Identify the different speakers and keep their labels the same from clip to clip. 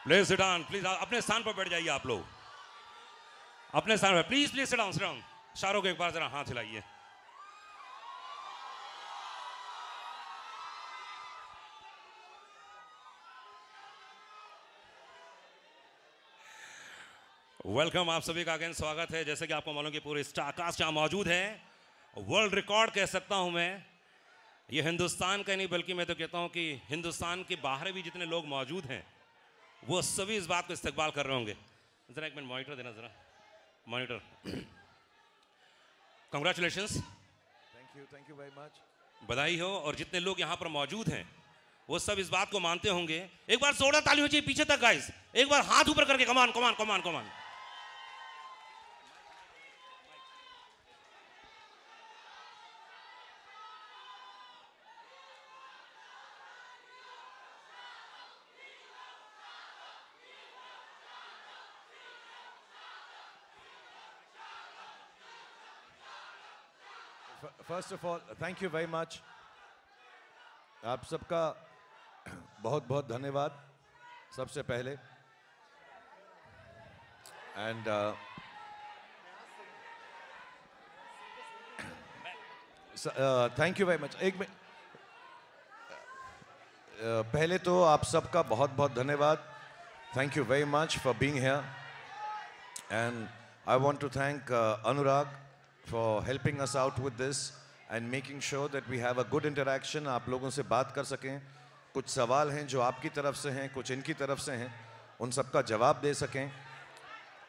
Speaker 1: Please sit down, please अपने स्थान पर बैठ जाइए आप लोग, अपने स्थान पर please please sit down, sit down. Shahrukh एक बार जरा हाथ हिलाइए। वेलकम, आप सभी का अगेन स्वागत है। जैसे कि आपको मालूम कि पूरे स्टार कास्ट यहाँ मौजूद है। वर्ल्ड रिकॉर्ड कह सकता हूँ मैं, ये हिंदुस्तान का नहीं बल्कि मैं तो कहता हूँ कि हिंदुस्तान के बाहर भी जितने लोग मौजूद हैं वो सभी इस बात को इस्तकबाल कर रहे होंगे। जरा एक मिनट मॉनिटर देना, जरा monitor. Congratulations,
Speaker 2: thank you very much.
Speaker 1: बधाई हो। और जितने लोग यहाँ पर मौजूद हैं वो सब इस बात को मानते होंगे। एक बार जोरदार ताली हो जाए पीछे तक गाइस, एक बार हाथ ऊपर करके, come on come on come on come on.
Speaker 2: First of all thank you very much. आप सबका बहुत बहुत धन्यवाद सबसे पहले। And thank you very much. एक मिनट, पहले तो आप सबका बहुत बहुत धन्यवाद। Thank you very much for being here. And I want to thank Anurag for helping us out with this and making sure that we have a good interaction। आप लोगों से बात कर सकें, कुछ सवाल हैं जो आपकी तरफ से हैं, कुछ इनकी तरफ से हैं, उन सबका जवाब दे सकें।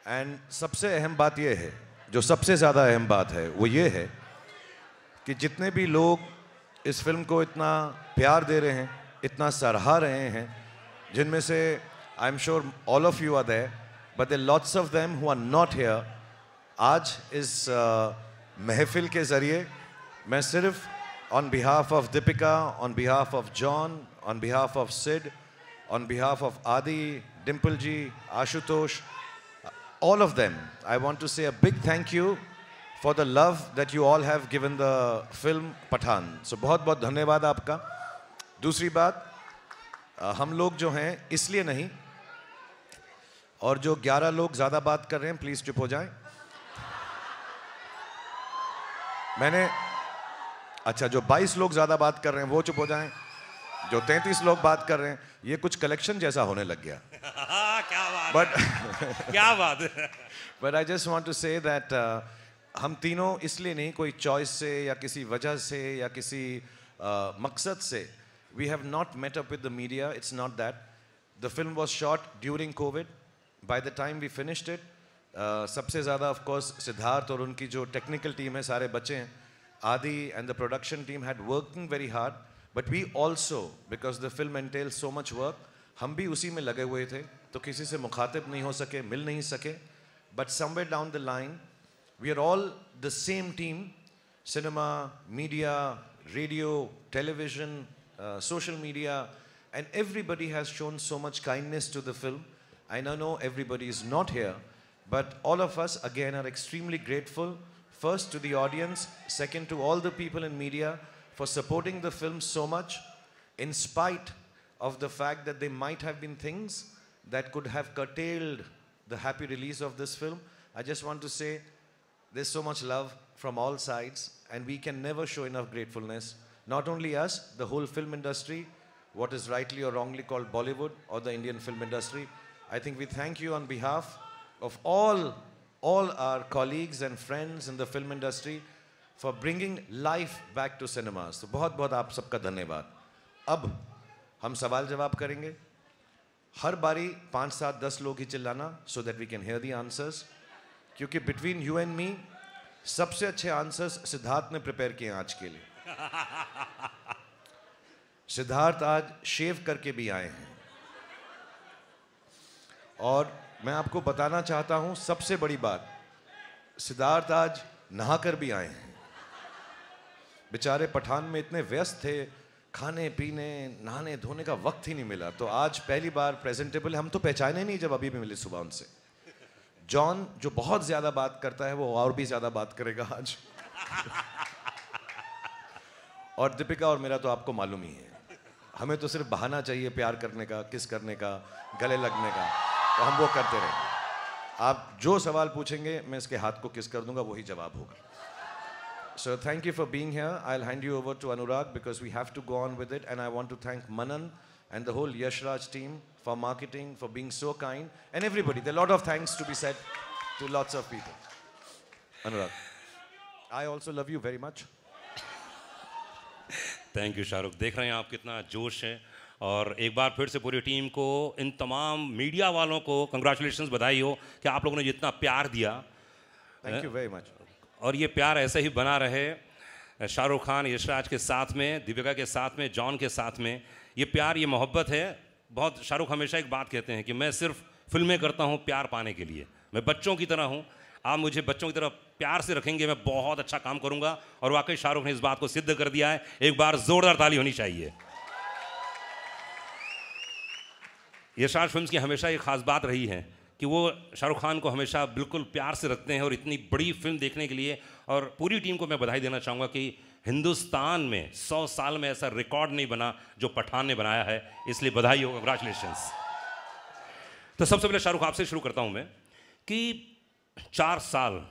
Speaker 2: एंड सबसे अहम बात यह है, जो सबसे ज़्यादा अहम बात है वो ये है कि जितने भी लोग इस फिल्म को इतना प्यार दे रहे हैं, इतना सराहा रहे हैं, जिनमें से I am sure all of you are there, but there lots of them who are not here. आज इस महफिल के ज़रिए मैं सिर्फ on behalf of Deepika, on behalf of John, on behalf of Sid, on behalf of Adi, Dimple ji, Ashutosh, all of them, I want to say a big thank you for the love that you all have given the film Pathaan. So बहुत बहुत धन्यवाद आपका। दूसरी बात, हम लोग जो हैं इसलिए नहीं, और जो 11 लोग ज़्यादा बात कर रहे हैं प्लीज़ चुप हो जाएं। अच्छा, जो 22 लोग ज़्यादा बात कर रहे हैं वो चुप हो जाएं। जो 33 लोग बात कर रहे हैं, ये कुछ कलेक्शन जैसा होने लग गया।
Speaker 1: क्या बात
Speaker 2: बट
Speaker 1: क्या बात।
Speaker 2: But I just want to say that हम तीनों इसलिए नहीं, कोई चॉइस से या किसी वजह से या किसी मकसद से, we have not met up with the media. It's not that. The film was shot during covid. By the time we finished it, सबसे ज़्यादा ऑफ कोर्स सिद्धार्थ और उनकी जो टेक्निकल टीम है, सारे बच्चे हैं, Adi and the production team had working very hard, but we also, because the film entail so much work, हम भी उसी में लगे हुए थे, तो किसी से मुखातिब नहीं हो सके, मिल नहीं सके। But somewhere down the line we are all the same team. Cinema, media, radio, television, social media, and everybody has shown so much kindness to the film. I know everybody is not here, but all of us again are extremely grateful, first to the audience, second to all the people in media for supporting the film so much, in spite of the fact that there might have been things that could have curtailed the happy release of this film. I just want to say there's so much love from all sides, and we can never show enough gratefulness. Not only us, the whole film industry, what is rightly or wrongly called Bollywood or the Indian film industry. I think we thank you on behalf of all our colleagues and friends in the film industry for bringing life back to cinemas. तो बहुत बहुत आप सबका धन्यवाद। अब हम सवाल जवाब करेंगे। हर बारी 5, 7, 10 लोग ही चिल्लाना, so that we can hear the answers, क्योंकि between you and me सबसे अच्छे आंसर्स सिद्धार्थ ने प्रिपेयर किए आज के लिए। सिद्धार्थ आज शेव करके भी आए हैं, और मैं आपको बताना चाहता हूं सबसे बड़ी बात, सिद्धार्थ आज नहाकर भी आए हैं। बेचारे पठान में इतने व्यस्त थे, खाने पीने नहाने धोने का वक्त ही नहीं मिला, तो आज पहली बार प्रेजेंटेबल। हम तो पहचाने नहीं जब अभी भी मिले सुबह उनसे। जॉन जो बहुत ज्यादा बात करता है, वो और भी ज्यादा बात करेगा आज। और दीपिका और मेरा तो आपको मालूम ही है। हमें तो सिर्फ बहाना चाहिए प्यार करने का, किस करने का, गले लगने का, तो हम वो करते रहेंगे। आप जो सवाल पूछेंगे मैं इसके हाथ को किस कर दूंगा, वही जवाब होगा। So thank you for being here. I'll hand you over to Anurag because we have to go on with it, and I want to thank Manan and the whole Yashraj team for marketing, for being so kind, and everybody. There are a lot of thanks to be said to lots of people. Anurag, I also love you very much.
Speaker 1: Thank you Shahrukh. देख रहे हैं आप कितना जोश है, और एक बार फिर से पूरी टीम को, इन तमाम मीडिया वालों को कंग्रेचुलेशंस, बधाई हो कि आप लोगों ने जितना प्यार दिया।
Speaker 2: Thank you very much.
Speaker 1: और ये प्यार ऐसे ही बना रहे शाहरुख खान यशराज के साथ में, दीपिका के साथ में, जॉन के साथ में। ये प्यार, ये मोहब्बत है बहुत। शाहरुख हमेशा एक बात कहते हैं कि मैं सिर्फ फिल्में करता हूँ प्यार पाने के लिए, मैं बच्चों की तरह हूँ, आप मुझे बच्चों की तरह प्यार से रखेंगे, मैं बहुत अच्छा काम करूँगा। और वाकई शाहरुख ने इस बात को सिद्ध कर दिया है। एक बार जोरदार ताली होनी चाहिए। यशराज फिल्म्स की हमेशा एक खास बात रही है कि वो शाहरुख खान को हमेशा बिल्कुल प्यार से रखते हैं, और इतनी बड़ी फिल्म देखने के लिए। और पूरी टीम को मैं बधाई देना चाहूँगा कि हिंदुस्तान में 100 साल में ऐसा रिकॉर्ड नहीं बना जो पठान ने बनाया है, इसलिए बधाई हो, कंग्रेचुलेशंस। तो सबसे पहले शाहरुख आपसे शुरू करता हूँ मैं कि 4 साल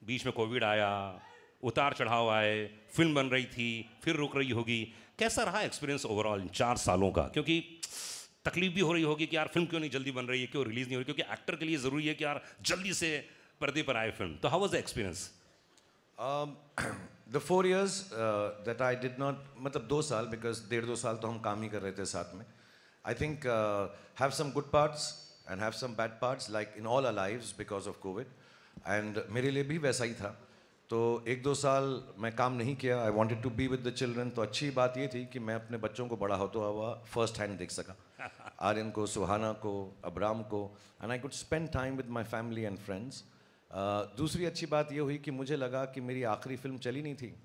Speaker 1: बीच में कोविड आया, उतार चढ़ाव आए, फिल्म बन रही थी, फिर रुक रही होगी, कैसा रहा एक्सपीरियंस ओवरऑल इन 4 सालों का? क्योंकि तकलीफ भी हो रही होगी कि यार फिल्म क्यों नहीं जल्दी बन रही है, क्यों रिलीज नहीं हो रही, क्योंकि एक्टर के लिए ज़रूरी है कि यार जल्दी से पर्दे पर आए फिल्म। तो how was the experience?
Speaker 2: The 4 years that I did not, मतलब 2 साल, because 1.5-2 साल तो हम काम ही कर रहे थे साथ में. I think have some good parts and have some bad parts like in all our lives because of COVID. And मेरे लिए भी वैसा ही था. तो 1-2 साल मैं काम नहीं किया. I wanted to be with the children. तो अच्छी बात ये थी कि मैं अपने बच्चों को बड़ा होता हुआ फर्स्ट हैंड देख सका. आर्यन को, सुहाना को, अब्राम को, and I could spend time with my family and friends. दूसरी अच्छी बात ये हुई कि मुझे लगा कि मेरी आखिरी फिल्म चली नहीं थी,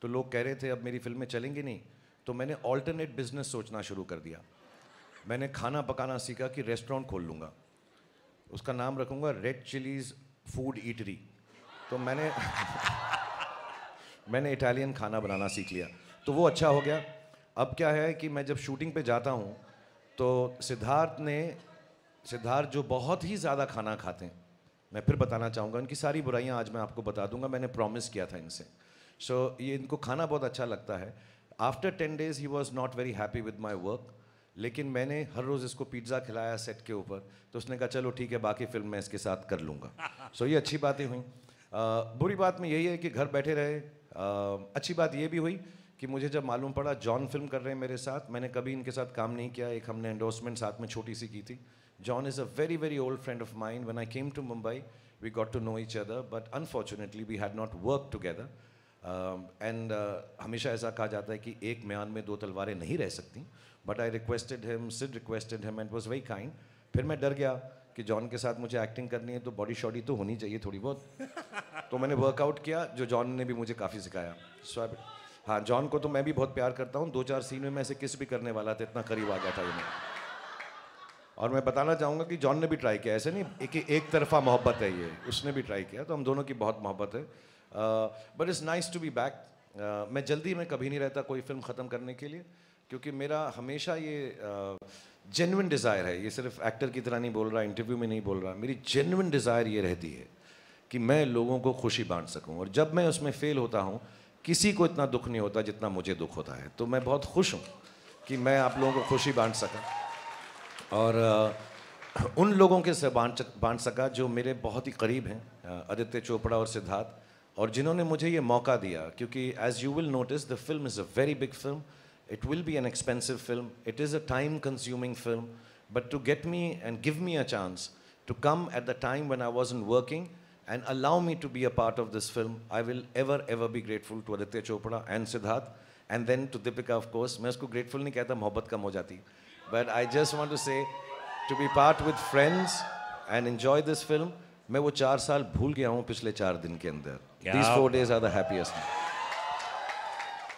Speaker 2: तो लोग कह रहे थे अब मेरी फिल्में चलेंगी नहीं, तो मैंने ऑल्टरनेट बिजनेस सोचना शुरू कर दिया. मैंने खाना पकाना सीखा कि रेस्टोरेंट खोल लूँगा, उसका नाम रखूँगा रेड चिलीज़ फूड ईटरी. तो मैंने इटालियन खाना बनाना सीख लिया, तो वो अच्छा हो गया. अब क्या है कि मैं जब शूटिंग पे जाता हूँ तो सिद्धार्थ जो बहुत ही ज़्यादा खाना खाते हैं, मैं फिर बताना चाहूँगा, उनकी सारी बुराइयाँ आज मैं आपको बता दूंगा, मैंने प्रॉमिस किया था इनसे. सो ये इनको खाना बहुत अच्छा लगता है. After 10 days he was not very happy with my work, लेकिन मैंने हर रोज़ इसको पिज़्ज़ा खिलाया सेट के ऊपर, तो उसने कहा चलो ठीक है बाकी फिल्म मैं इसके साथ कर लूँगा. सो ये अच्छी बातें हुई. बुरी बात में यही है कि घर बैठे रहे. अच्छी बात ये भी हुई कि मुझे जब मालूम पड़ा जॉन फिल्म कर रहे हैं मेरे साथ, मैंने कभी इनके साथ काम नहीं किया. एक हमने एंडोर्समेंट साथ में छोटी सी की थी. John is a very, very old friend of mine. When I came to Mumbai, we got to know each other, but unfortunately we had not worked together. And हमेशा ऐसा कहा जाता है कि एक म्यान में 2 तलवारें नहीं रह सकती. But I requested him, Sid requested him, and was very kind. फिर मैं डर गया कि जॉन के साथ मुझे एक्टिंग करनी है तो बॉडी शॉडी तो होनी चाहिए थोड़ी बहुत. तो मैंने वर्कआउट किया, जो जॉन ने भी मुझे काफ़ी सिखाया. हाँ, जॉन को तो मैं भी बहुत प्यार करता हूँ. 2-4 सीन में मैं ऐसे किस भी करने वाला था, इतना करीब आ गया था ये. और मैं बताना चाहूँगा कि जॉन ने भी ट्राई किया, ऐसे नहीं एक तरफा मोहब्बत है ये, उसने भी ट्राई किया, तो हम दोनों की बहुत मोहब्बत है. But it's nice to be back. मैं जल्दी में कभी नहीं रहता कोई फिल्म ख़त्म करने के लिए, क्योंकि मेरा हमेशा ये जेन्युइन डिज़ायर है. ये सिर्फ एक्टर की तरह नहीं बोल रहा, इंटरव्यू में नहीं बोल रहा, मेरी जेन्युइन डिज़ायर ये रहती है कि मैं लोगों को खुशी बांट सकूँ. और जब मैं उसमें फ़ेल होता हूँ, किसी को इतना दुख नहीं होता जितना मुझे दुख होता है. तो मैं बहुत खुश हूँ कि मैं आप लोगों को खुशी बांट सका, और उन लोगों के से बांट सका जो मेरे बहुत ही करीब हैं, आदित्य चोपड़ा और सिद्धार्थ, और जिन्होंने मुझे ये मौका दिया. क्योंकि as you will notice the film is a very big film. It will be an expensive film. It is a time consuming film. But to get me and give me a chance to come at the time when I wasn't working and allow me to be a part of this film, I will ever be grateful to Aditya Chopra and Siddharth, and then to Deepika of course. मैं उसको grateful नहीं कहता, मोहब्बत कम हो जाती. But I just want to say, to be part with friends and enjoy this film. मैं वो 4 साल भूल गया हूँ पिछले 4 दिन के अंदर. These 4 days are the happiest.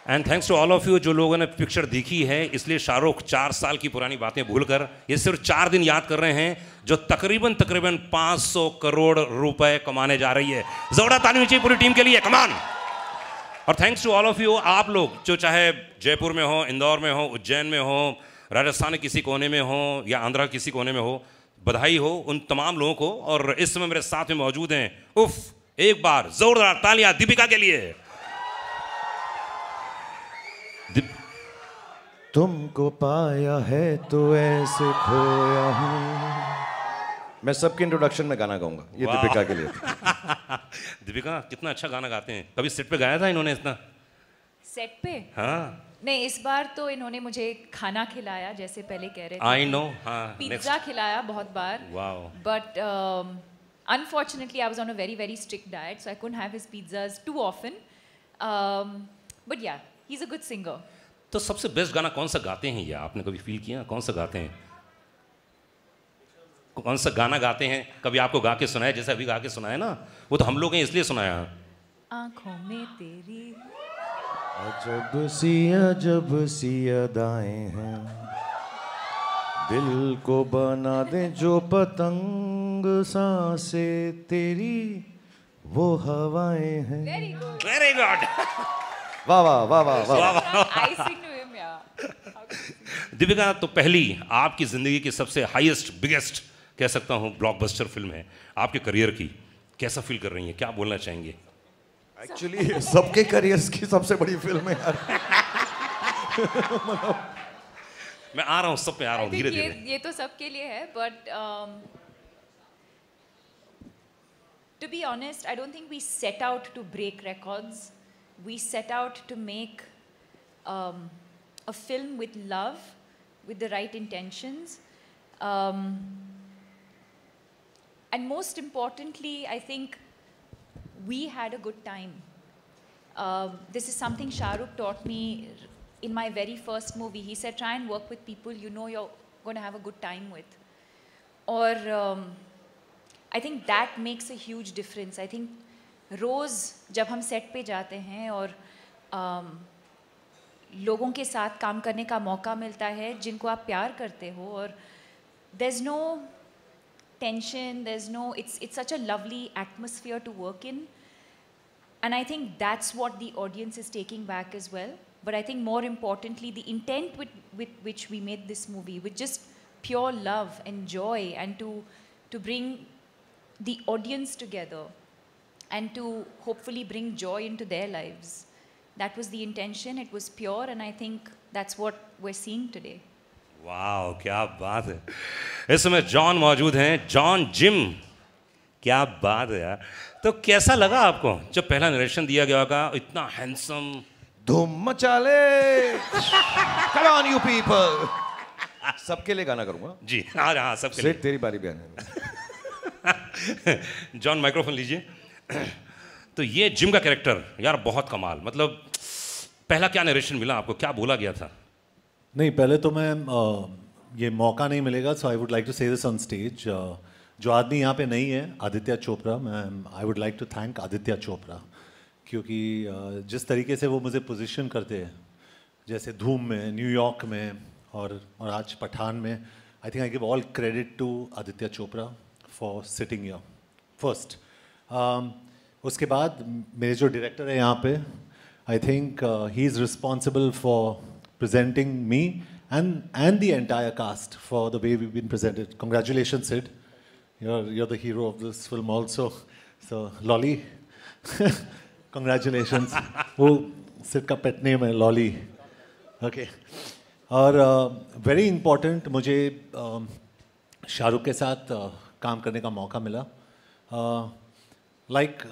Speaker 1: And thanks to all of you जो लोगों ने पिक्चर देखी है. इसलिए शाहरुख 4 साल की पुरानी बातें भूलकर ये सिर्फ 4 दिन याद कर रहे हैं, जो तकरीबन 500 करोड़ रुपए कमाने जा रही है. जोरदार ताली चाहिए पूरी टीम के लिए. कमान. और thanks to all of you, आप लोग जो चाहे जयपुर में हो, इंदौर में हो, उज्जैन में हो, राजस्थान के किसी कोने में हो या आंध्रा किसी कोने में हो, बधाई हो उन तमाम लोगों को। और इस समय मेरे साथ में मौजूद हैं, उफ, एक बार जोरदार तालियां दीपिका के लिए।
Speaker 2: तुमको पाया है तो ऐसे खोया हूँ। मैं सबके इंट्रोडक्शन में गाना गाऊंगा, ये दीपिका के लिए।
Speaker 1: दीपिका कितना अच्छा गाना गाते हैं, कभी सेट पे गाया था इन्होंने इतना?
Speaker 3: सेट पे?
Speaker 1: हाँ
Speaker 3: नहीं, इस बार तो इन्होंने मुझे खाना खिलाया, जैसे पहले कह रहे थे।
Speaker 1: आई नो, हाँ
Speaker 3: पिज्जा खिलाया बहुत बार।
Speaker 1: Wow.
Speaker 3: But unfortunately I was on a very very strict diet, so I couldn't have his pizzas too often. But yeah, he's a good singer.
Speaker 1: तो सबसे बेस्ट गाना कौन सा गाते हैं ये, आपने कभी फील किया कौन सा गाते हैं? कौन सा गाना गाते हैं, कभी आपको गा के सुनाया? जैसे अभी गा के सुनाया ना, वो तो हम लोग हैं इसलिए सुनाया।
Speaker 3: आंखों में तेरी
Speaker 2: अजब सी अदाएं हैं, दिल को बना दे जो पतंग, सांसें तेरी वो हवाएं हैं।
Speaker 3: Very good,
Speaker 1: very good.
Speaker 2: वाह वाह वाह वाह वाह।
Speaker 3: I sing to him, yeah.
Speaker 1: Deepika, तो पहली आपकी जिंदगी की सबसे हाईएस्ट बिगेस्ट कह सकता हूँ ब्लॉकबस्टर फिल्म है आपके करियर की, कैसा फील कर रही हैं, क्या बोलना चाहेंगे?
Speaker 2: एक्चुअली सबके करियर्स की सबसे बड़ी फिल्म है यार।
Speaker 1: मैं आ रहा हूँ, सब पे आ रहा हूँ धीरे धीरे।
Speaker 3: ये तो सबके लिए है, but to be honest, I don't think we set out to break records. We set out to make a film with love, with the right intentions. And most importantly, I think we had a good time. This is something Shah Rukh taught me in my very first movie. He said, try and work with people you know you're going to have a good time with. Or I think that makes a huge difference. I think रोज़ जब हम set पे जाते हैं और लोगों के साथ काम करने का मौका मिलता है जिनको आप प्यार करते हो, और there's no tension, there's no, it's such a lovely atmosphere to work in, and I think that's what the audience is taking back as well. But I think more importantly, the intent with which we made this movie, with just pure love and joy, and to bring the audience together and to hopefully bring joy into their lives. That was the intention. It was pure, and I think that's what we're seeing today.
Speaker 1: वाह, क्या बात है। इस समय John मौजूद हैं, John gym, क्या बात है यार। तो कैसा लगा आपको जब पहला नरेशन दिया गया होगा, इतना हैंडसम?
Speaker 2: धूम मचा ले, come on you people। सबके लिए गाना करूंगा
Speaker 1: जी, हाँ सबके लिए।
Speaker 2: तेरी बारी बयान है।
Speaker 1: जॉन माइक्रोफोन लीजिए। तो ये जिम का कैरेक्टर यार बहुत कमाल, मतलब पहला क्या नरेशन मिला आपको, क्या बोला गया था?
Speaker 4: नहीं, पहले तो मैं ये मौका नहीं मिलेगा, so I would like to say this on stage. जो आदमी यहाँ पे नहीं है, आदित्य चोपड़ा, मैं I would like to thank Aditya Chopra, क्योंकि जिस तरीके से वो मुझे पोजीशन करते हैं, जैसे धूम में, न्यूयॉर्क में और आज पठान में, I think I give all credit to Aditya Chopra for sitting here first. उसके बाद मेरे जो डायरेक्टर है यहाँ पे, I think he is responsible for presenting me and the entire cast for the way we've been presented. Congratulations, Sid. You're the hero of this film also. So Lolly, congratulations. वो Sid का pet name है Lolly. Okay. और very important, मुझे शाहरुख के साथ काम करने का मौका मिला. Like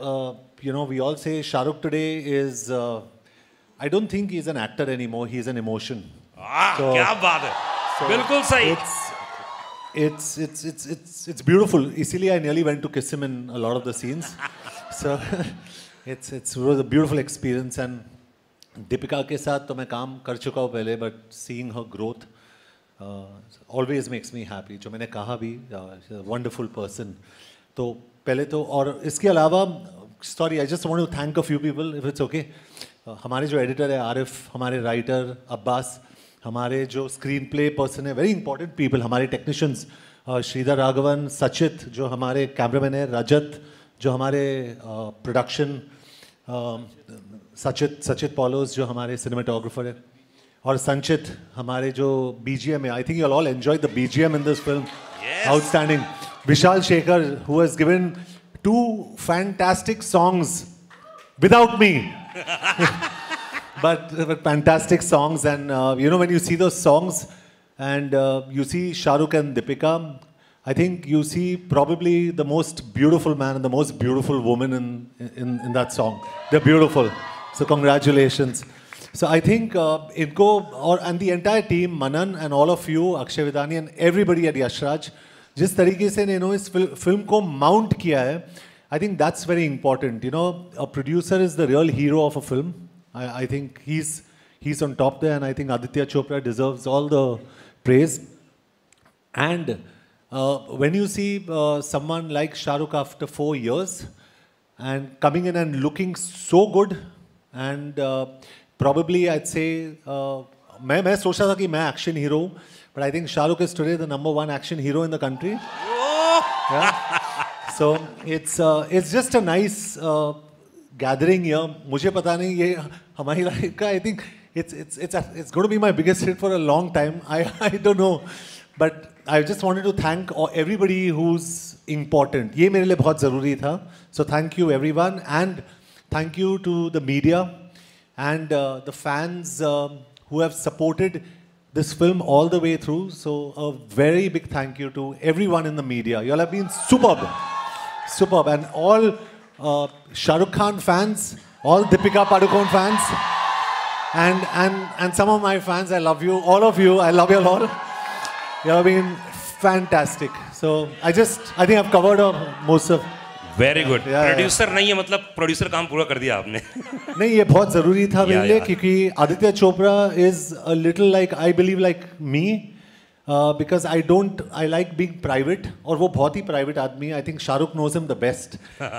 Speaker 4: you know, we all say Shahrukh today is. I don't think he's an actor anymore. He's an emotion.
Speaker 1: So, क्या बात है, बिल्कुल सही.
Speaker 4: It's beautiful. इसीलिए I nearly went to kiss him in a lot of the scenes. So it was a beautiful experience. And Deepika के साथ तो मैं काम कर चुका हूँ पहले, but seeing her growth always makes me happy. जो मैंने कहा भी, she's a wonderful person. तो पहले तो, और इसके अलावा, sorry, I just want to thank a few people, if it's okay. हमारे जो एडिटर है आरिफ, हमारे राइटर अब्बास, हमारे जो स्क्रीन प्ले पर्सन है, वेरी इंपॉर्टेंट पीपल, हमारे टेक्नीशियंस श्रीधर राघवन, सचित जो हमारे कैमरामैन है, रजत जो हमारे प्रोडक्शन सचित पॉलोस जो हमारे सिनेमाटोग्राफर है, और संचित हमारे जो BGM है. I think you'll all enjoy the BGM in this film.
Speaker 1: Yes.
Speaker 4: Outstanding. Vishal Shekhar, who has given 2 fantastic songs without me. but fantastic songs, and you know, when you see those songs and you see Shah Rukh and Deepika, I think you see probably the most beautiful man and the most beautiful woman in that song. They're beautiful. So congratulations. So I think and the entire team, Manan and all of you, Akshay Vidani and everybody at Yashraj, जिस तरीके से इन्होंने इस film को mount किया है, I think that's very important. You know, a producer is the real hero of a film. I think he's on top there, and I think Aditya Chopra deserves all the praise. And when you see someone like Shah Rukh after 4 years and coming in and looking so good, and probably I'd say मैं सोचा था कि मैं action hero, but I think Shah Rukh is today the #1 action hero in the country. Yeah. So it's just a nice gathering here. मुझे पता नहीं ये हमारी life का, I think it's going to be my biggest hit for a long time. I don't know, but I just wanted to thank everybody who's important. ये मेरे लिए बहुत ज़रूरी था. So thank you everyone, and thank you to the media and the fans who have supported this film all the way through. So a very big thank you to everyone in the media. You all have been superb. And all Shah Rukh Khan fans, all Deepika Padukone fans, and some of my fans, I love you, all of you, I love you all. You have been fantastic. So I think I've covered most of.
Speaker 1: Very good. Producer नहीं है, मतलब producer काम पूरा कर दिया आपने.
Speaker 4: नहीं, ये बहुत ज़रूरी था मेरे लिए, क्योंकि Aditya Chopra is a little like, I believe like me, because I like being private, और वो बहुत ही प्राइवेट आदमी है. I think Shahrukh knows him the best.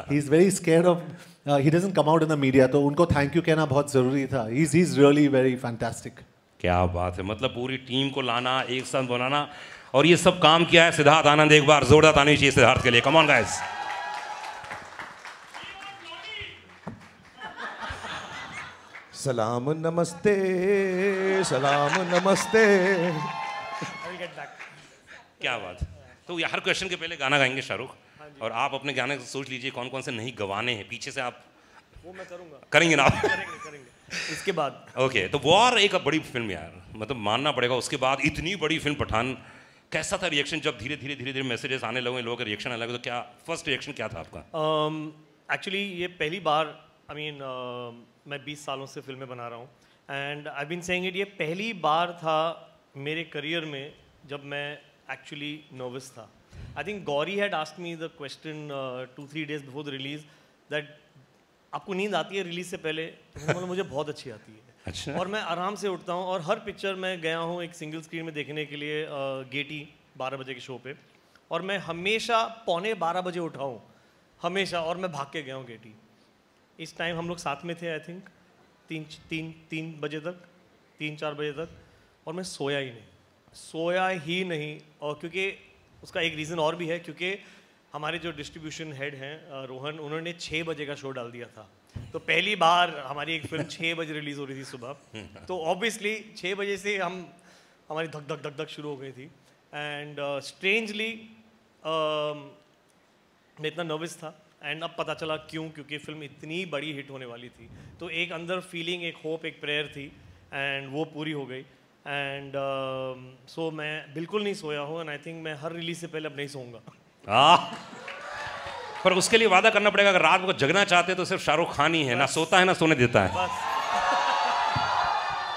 Speaker 4: He is very scared of, he doesn't come out in the media, तो उनको thank you कहना बहुत ज़रूरी था. He is really very fantastic.
Speaker 1: क्या बात है, मतलब पूरी टीम को लाना, एक साथ बनाना, और ये सब काम किया है सिद्धार्थ आनंद. एक बार जोरदार ताली चाहिए सिद्धार्थ के लिए. Come on guys.
Speaker 2: सलाम नमस्ते, सलाम नमस्ते.
Speaker 1: क्या बात. तो हर क्वेश्चन के पहले गाना गाएंगे शाहरुख, और आप अपने गाने सोच लीजिए कौन कौन से नहीं गवाने हैं. पीछे से आप
Speaker 5: वो मैं करूंगा.
Speaker 1: करेंगे ना आप?
Speaker 5: करेंगे इसके बाद.
Speaker 1: ओके. तो वॉर एक बड़ी फिल्म यार, मतलब मानना पड़ेगा. उसके बाद इतनी बड़ी फिल्म पठान, कैसा था रिएक्शन जब धीरे धीरे मैसेजेस आने लगे, लोगों के रिएक्शन आने लगे, तो क्या फर्स्ट रिएक्शन क्या था आपका?
Speaker 5: एक्चुअली ये पहली बार, मैं 20 सालों से फिल्में बना रहा हूँ, and I been saying it, ये पहली बार था मेरे करियर में जब मैं एक्चुअली नर्वस था. I think Gauri had asked me the question 2-3 days before the release that आपको नींद आती है रिलीज से पहले? तो मुझे बहुत अच्छी आती है.
Speaker 1: अच्छा.
Speaker 5: और मैं आराम से उठता हूँ, और हर पिक्चर मैं गया हूँ एक सिंगल स्क्रीन में देखने के लिए, गेटी 12 बजे के शो पे, और मैं हमेशा 11:15 बजे उठा हूँ, हमेशा, और मैं भाग के गया हूँ गेटी. इस टाइम हम लोग साथ में थे, आई थिंक 3 बजे तक, 3-4 बजे तक, और मैं सोया ही नहीं. और क्योंकि उसका एक रीज़न और भी है, क्योंकि हमारे जो डिस्ट्रीब्यूशन हेड हैं रोहन, उन्होंने 6 बजे का शो डाल दिया था. तो पहली बार हमारी एक फिल्म 6 बजे रिलीज़ हो रही थी सुबह, तो ऑब्वियसली 6 बजे से हमारी धक धक शुरू हो गई थी. एंड स्ट्रेंजली मैं इतना नर्वस था, एंड अब पता चला क्यों, क्योंकि फिल्म इतनी बड़ी हिट होने वाली थी. तो एक अंदर फीलिंग, एक होप, एक प्रेयर थी, एंड वो पूरी हो गई. एंड सो मैं बिल्कुल नहीं सोया हूँ, एंड आई थिंक मैं हर रिलीज से पहले अब नहीं सोऊंगा.
Speaker 1: पर उसके लिए वादा करना पड़ेगा, अगर रात को जगना चाहते तो सिर्फ शाहरुख खान ही है, ना सोता है ना सोने देता है.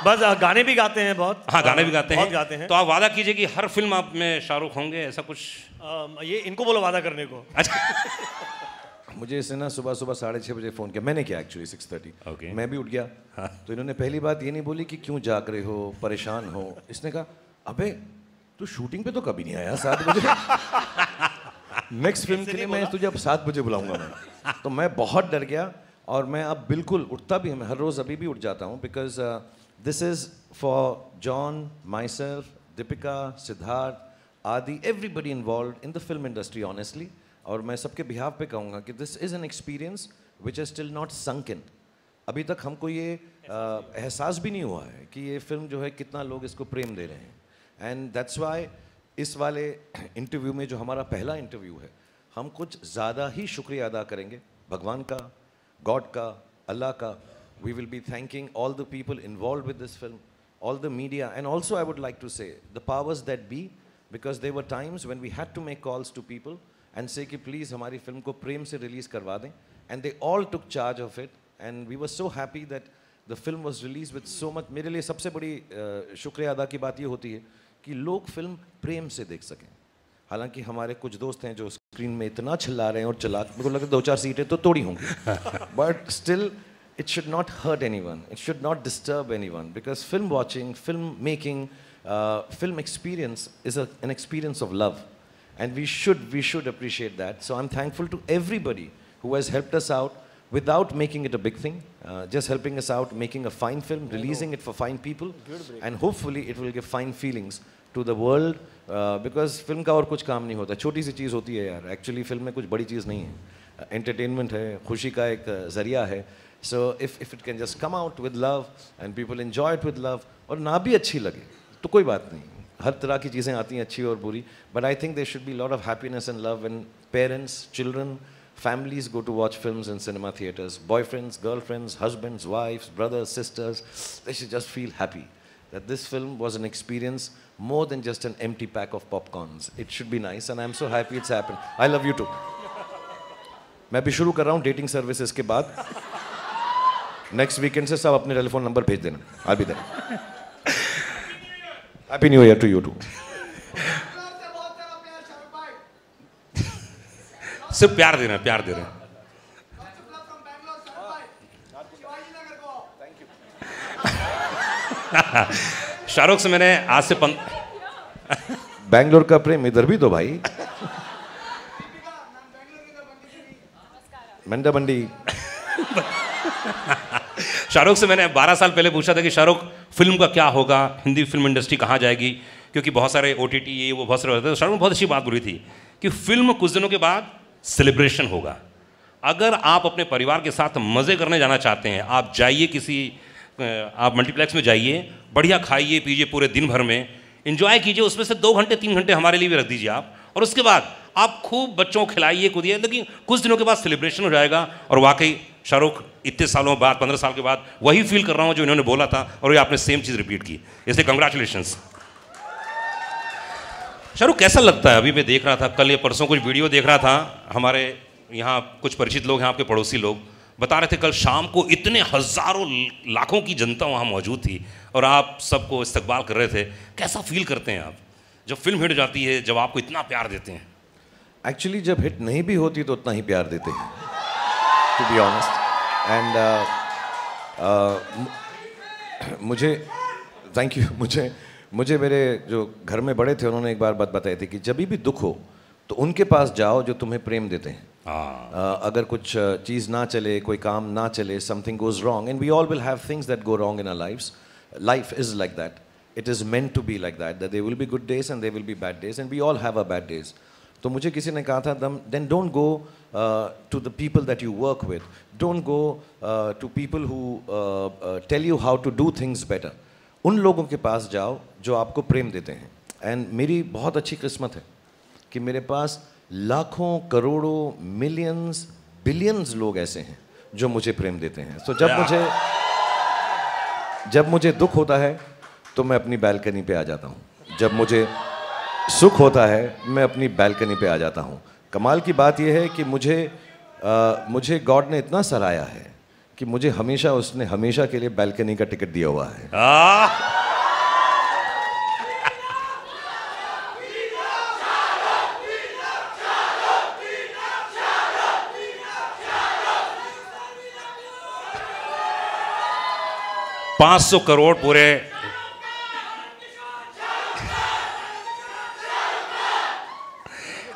Speaker 5: बस गाने भी गाते हैं बहुत.
Speaker 1: हाँ, गाने भी गाते
Speaker 5: हैं.
Speaker 1: तो आप वादा कीजिए कि हर फिल्म आप में शाहरुख होंगे, ऐसा कुछ.
Speaker 5: ये इनको बोलो वादा करने को.
Speaker 2: मुझे इसने ना सुबह 6:30 बजे फ़ोन किया. मैंने किया एक्चुअली 6:30.
Speaker 1: Okay.
Speaker 2: मैं भी उठ गया. तो इन्होंने पहली बात ये नहीं बोली कि क्यों जाग रहे हो, परेशान हो. इसने कहा, अबे तू शूटिंग पे तो कभी नहीं आया 7 बजे. नेक्स्ट फिल्म के लिए मैं तुझे अब 7 बजे बुलाऊंगा मैं. तो मैं बहुत डर गया, और मैं अब बिल्कुल उठता भी, मैं हर रोज़ अभी भी उठ जाता हूँ, because this is for John, myself, Deepika, Siddharth, आदि, everybody involved in the film industry honestly. और मैं सबके बिहाफ पे कहूँगा कि this is an experience which is still not sunk in. अभी तक हमको ये एहसास भी नहीं हुआ है कि ये फिल्म जो है कितना लोग इसको प्रेम दे रहे हैं। एंड दैट्स वाई इस वाले इंटरव्यू में जो हमारा पहला इंटरव्यू है, हम कुछ ज़्यादा ही शुक्रिया अदा करेंगे भगवान का, गॉड का, अल्लाह का। We will be thanking all the people involve with this film, all the media, and also I would like to say the powers that be, because there were times when we had to make calls to people and say कि please हमारी film को प्रेम से release करवा दें, and they all took charge of it, and we were so happy that the film was released with so much। मेरे लिए सबसे बड़ी शुक्रिया अदा की बात ये होती है कि लोग फिल्म प्रेम से देख सकें। हालांकि हमारे कुछ दोस्त हैं जो स्क्रीन में इतना चिल्ला रहे हैं और चिल्ला, मेरे को लगता है 2-4 सीटें तो तोड़ी होंगी, but still it should not hurt anyone, it should not disturb anyone, because film watching, film making, film experience is an experience of love, and we should appreciate that. So I'm thankful to everybody who has helped us out without making it a big thing, just helping us out, making a fine film, releasing it for fine people, and hopefully it will give fine feelings to the world, because film का और कुछ काम नहीं होता, छोटी सी चीज़ होती है यार, actually film में कुछ बड़ी चीज़ नहीं है, entertainment है, खुशी का एक ज़रिया है। So if it can just come out with love and people enjoy it with love, और ना भी अच्छी लगे तो कोई बात नहीं, हर तरह की चीज़ें आती हैं अच्छी और बुरी, but I think there should be a lot of happiness and love when parents, children, families go to watch films in cinema theaters, boyfriends, girlfriends, husbands, wives, brothers, sisters, they should just feel happy that this film was an experience more than just an empty pack of popcorns. It should be nice, and I'm so happy it's happened. I love you too. मैं भी शुरू कर रहा हूँ dating services के बाद, next weekend से सब अपने टेलीफोन नंबर भेज देना, I'll be there. Happy New Year to you too.
Speaker 1: सिर्फ प्यार दे रहे हैं, प्यार दे रहे हैं। शाहरुख से मैंने आज से
Speaker 2: बैंगलोर का प्रेम इधर भी तो भाई, मंडा बंडी।
Speaker 1: शाहरुख से मैंने 12 साल पहले पूछा था कि शाहरुख फिल्म का क्या होगा, हिंदी फिल्म इंडस्ट्री कहाँ जाएगी, क्योंकि बहुत सारे OTT ये वो बहुत सारे होते हैं। तो शाहरुख ने बहुत अच्छी बात बोली थी कि फिल्म कुछ दिनों के बाद सेलिब्रेशन होगा। अगर आप अपने परिवार के साथ मज़े करने जाना चाहते हैं, आप जाइए किसी, आप मल्टीप्लेक्स में जाइए, बढ़िया खाइए पीजिए पूरे दिन भर में, इंजॉय कीजिए, उसमें से 2 घंटे 3 घंटे हमारे लिए भी रख दीजिए आप, और उसके बाद आप खूब बच्चों को खिलाइए कूदिए, लेकिन कुछ दिनों के बाद सेलिब्रेशन हो जाएगा। और वाकई शाहरुख इतने सालों बाद, 15 साल के बाद वही फील कर रहा हूँ जो इन्होंने बोला था, और ये आपने सेम चीज़ रिपीट की, इसलिए कंग्रेचुलेशंस। शाहरुख कैसा लगता है? अभी मैं देख रहा था, कल या परसों कुछ वीडियो देख रहा था, हमारे यहाँ कुछ परिचित लोग हैं, आपके पड़ोसी लोग बता रहे थे कल शाम को इतने हज़ारों लाखों की जनता वहाँ मौजूद थी और आप सबको इस्तकबाल कर रहे थे। कैसा फील करते हैं आप जब फिल्म हिट जाती है, जब आपको इतना प्यार देते हैं?
Speaker 2: एक्चुअली जब हिट नहीं भी होती तो उतना ही प्यार देते हैं, टू बी ऑनेस्ट। एंड मुझे थैंक यू, मुझे मेरे जो घर में बड़े थे उन्होंने एक बार बात बताई थी कि जब भी दुख हो तो उनके पास जाओ जो तुम्हें प्रेम देते हैं। अगर कुछ चीज़ ना चले, कोई काम ना चले, something goes wrong, and we all will have things that go wrong in our lives, life is like that, it is meant to be like that, that there will be good days and there will be bad days, and we all have a bad days. तो मुझे किसी ने कहा था, then don't go to the people that you work with, don't go to people who tell you how to do things better. उन लोगों के पास जाओ जो आपको प्रेम देते हैं। एंड मेरी बहुत अच्छी किस्मत है कि मेरे पास लाखों, करोड़ों, मिलियंस, बिलियंस लोग ऐसे हैं जो मुझे प्रेम देते हैं। तो जब मुझे दुख होता है तो मैं अपनी बैल्कनी पे आ जाता हूँ, जब मुझे सुख होता है मैं अपनी बैल्कनी पे आ जाता हूँ। कमाल की बात यह है कि मुझे गॉड ने इतना सराहा है कि मुझे उसने हमेशा के लिए बैल्कनी का टिकट दिया हुआ है।
Speaker 1: $500 करोड़ पूरे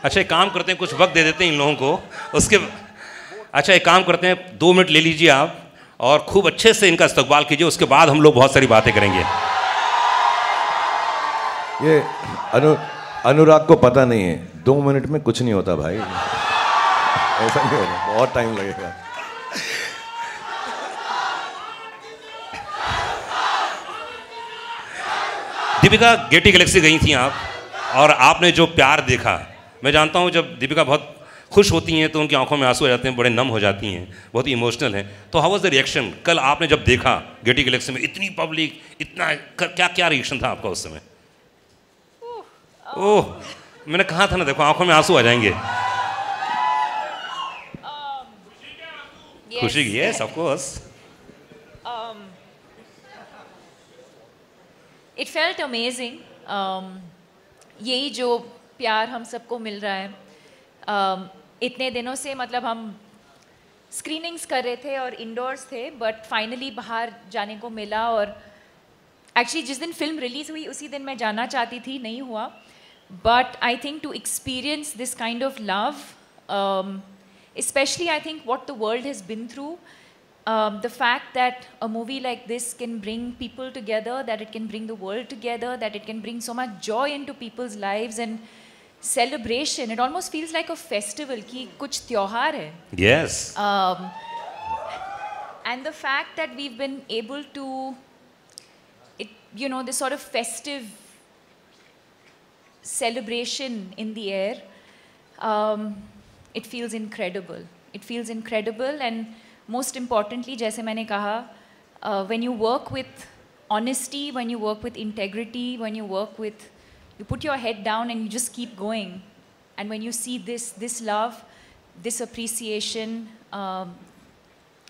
Speaker 1: अच्छा, एक काम करते हैं, कुछ वक्त दे देते हैं इन लोगों को, उसके अच्छा एक काम करते हैं, 2 मिनट ले लीजिए आप और खूब अच्छे से इनका इस्तकबाल कीजिए, उसके बाद हम लोग बहुत सारी बातें करेंगे।
Speaker 2: ये अनुराग को पता नहीं है, 2 मिनट में कुछ नहीं होता भाई, ऐसा नहीं होता, बहुत टाइम लगेगा।
Speaker 1: दीपिका, गेटी गैलेक्सी गई थी आप, और आपने जो प्यार देखा, मैं जानता हूँ जब दीपिका बहुत खुश होती हैं तो उनकी आंखों में आंसू आ जाते हैं, बड़े नम हो जाती हैं, बहुत ही इमोशनल हैं। तो हाउ वाज द रिएक्शन कल आपने जब देखा गेटी गैलेक्सी में, इतनी पब्लिक, इतना क्या क्या रिएक्शन था आपका उस समय? ओह, मैंने कहा था ना, देखो आंखों में आंसू आ जाएंगे। खुशी की, yes of course.
Speaker 3: It felt amazing. यही जो प्यार हम सबको मिल रहा है, इतने दिनों से, मतलब हम स्क्रीनिंग्स कर रहे थे और इंडोर्स थे, बट फाइनली बाहर जाने को मिला। और एक्चुअली जिस दिन फिल्म रिलीज़ हुई उसी दिन मैं जाना चाहती थी, नहीं हुआ। But I think to experience this kind of love, especially I think what the world has been through, the fact that a movie like this can bring people together, that it can bring the world together, that it can bring so much joy into people's lives and celebration. It almost feels like a festival, कि कुछ त्योहार है.
Speaker 1: Yes.
Speaker 3: And the fact that we've been able to, it, you know, this sort of festive celebration in the air, it feels incredible. It feels incredible, and most importantly, जैसे मैंने कहा, when you work with honesty, when you work with integrity, when you work with, you put your head down and you just keep going, and when you see this love, this appreciation,